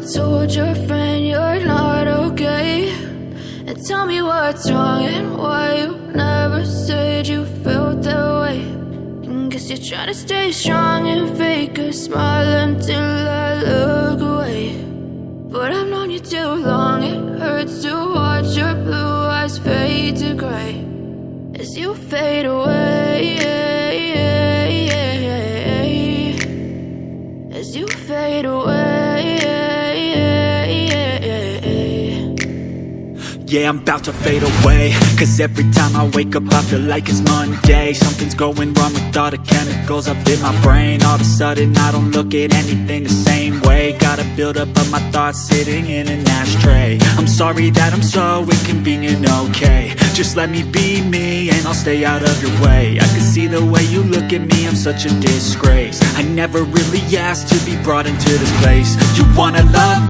told your friend you're not okay? And tell me what's wrong and why you never said you felt that way. And guess you're trying to stay strong and fake a smile until I look away. But I've known you too long, it hurts to watch your blue eyes fade to gray as you fade away, as you fade away. Yeah, I'm about to fade away, cause every time I wake up I feel like it's Monday. Something's going wrong with all the chemicals up in my brain. All of a sudden I don't look at anything the same way. Got a build-up of my thoughts sitting in an ashtray. I'm sorry that I'm so inconvenient, okay? Just let me be me and I'll stay out of your way. I can see the way you look at me, I'm such a disgrace. I never really asked to be brought into this place. You wanna love